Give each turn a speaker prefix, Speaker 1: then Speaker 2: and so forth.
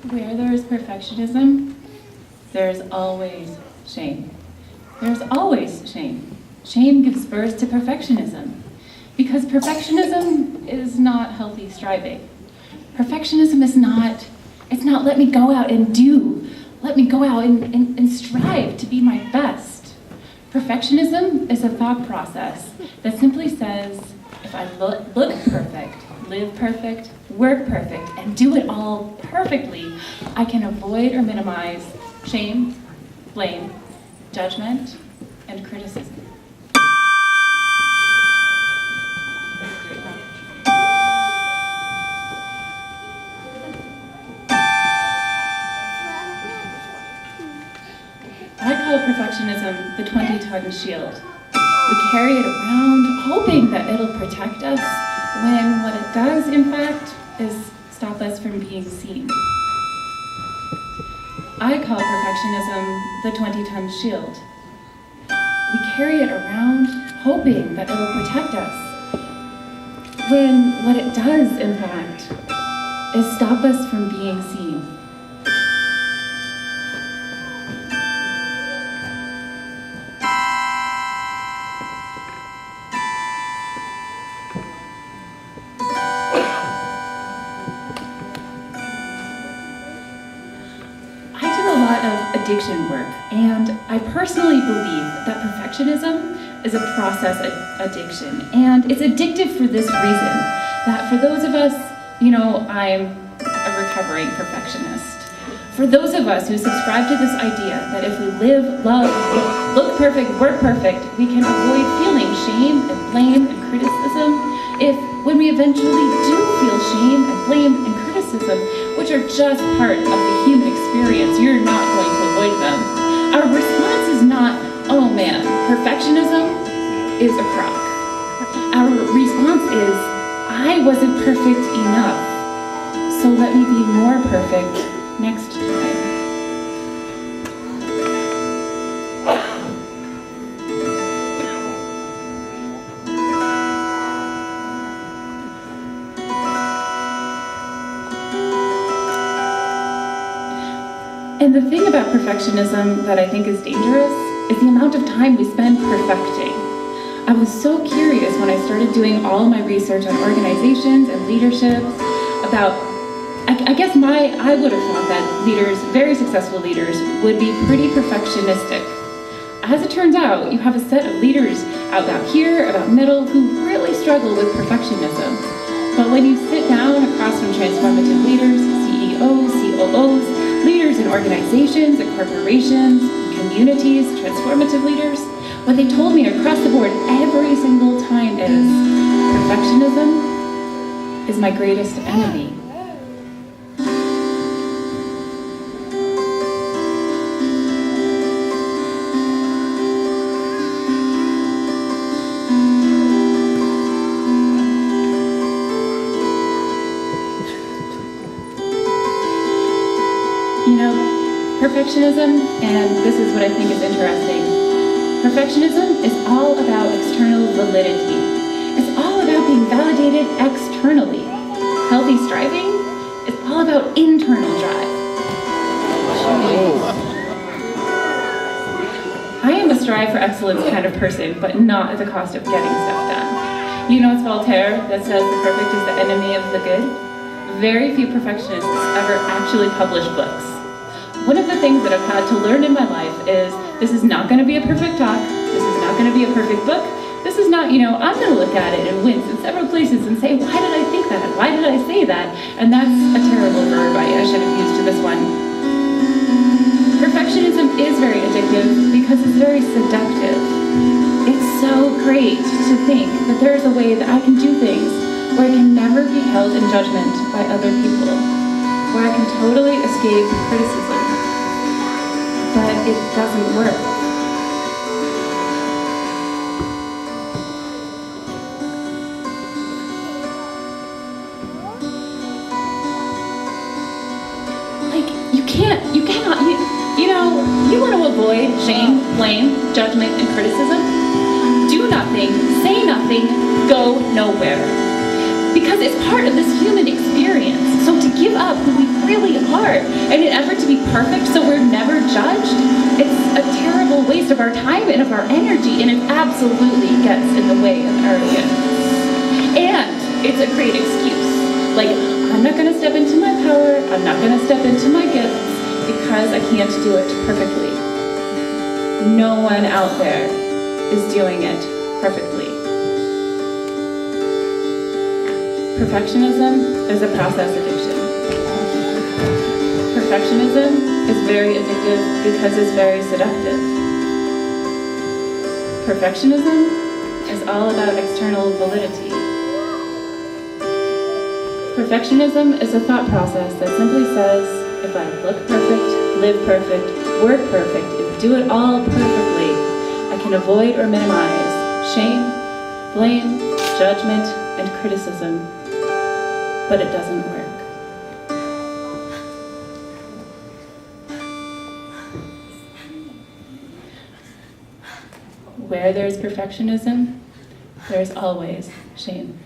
Speaker 1: Where there is perfectionism, there's always shame. There's always shame. Shame gives birth to perfectionism, because perfectionism is not healthy striving. Perfectionism is not, it's not let me go out and do. Let me go out and strive to be my best. Perfectionism is a thought process that simply says, if I look perfect, live perfect, work perfect, and do it all perfectly, I can avoid or minimize shame, blame, judgment, and criticism. I call perfectionism the 20-ton shield. We carry it around hoping that it'll protect us, when what it does, in fact, is stop us from being seen. I call perfectionism the 20-ton shield. We carry it around hoping that it'll protect us, when what it does, in fact, is stop us from being seen. Addiction work, and I personally believe that perfectionism is a process addiction, and it's addictive for this reason, that for those of us, I'm a recovering perfectionist. For those of us who subscribe to this idea that if we live, love, look perfect, work perfect, we can avoid feeling shame and blame and criticism, if when we eventually do feel shame and blame and criticism, which are just part of the human experience, you're not going to avoid them. Our response is not, oh man, perfectionism is a crock. Our response is, I wasn't perfect enough, so let me be more perfect next time. And the thing about perfectionism that I think is dangerous is the amount of time we spend perfecting. I was so curious when I started doing all of my research on organizations and leadership about, I guess I would have thought that leaders, very successful leaders, would be pretty perfectionistic. As it turns out, you have a set of leaders about here, about middle, who really struggle with perfectionism. But when you sit down across from transformative leaders, CEOs, COOs, leaders in organizations and corporations, communities, transformative leaders, what they told me across the board every single time is, perfectionism is my greatest enemy. Perfectionism, and this is what I think is interesting, perfectionism is all about external validity. It's all about being validated externally. Healthy striving is all about internal drive. I am a strive for excellence kind of person, but not at the cost of getting stuff done. It's Voltaire that says the perfect is the enemy of the good. Very few perfectionists ever actually publish books. One of the things that I've had to learn in my life is this is not going to be a perfect talk, this is not going to be a perfect book, this is not, I'm going to look at it and wince in several places and say, why did I think that? Why did I say that? And that's a terrible verb I should have used to this one. Perfectionism is very addictive because it's very seductive. It's so great to think that there is a way that I can do things where I can never be held in judgment by other people, where I can totally escape criticism. But it doesn't work. You want to avoid shame, blame, judgment, and criticism? Do nothing, say nothing, go nowhere. Because it's part of this human experience. So to give up who we really hard. And in an effort to be perfect so we're never judged, it's a terrible waste of our time and of our energy, and it absolutely gets in the way of arrogance. And it's a great excuse. Like, I'm not going to step into my power, I'm not going to step into my gifts because I can't do it perfectly. No one out there is doing it perfectly. Perfectionism is a process addiction. Perfectionism is very addictive because it's very seductive. Perfectionism is all about external validity. Perfectionism is a thought process that simply says, if I look perfect, live perfect, work perfect, and do it all perfectly, I can avoid or minimize shame, blame, judgment, and criticism. But it doesn't work. Where there's perfectionism, there's always shame.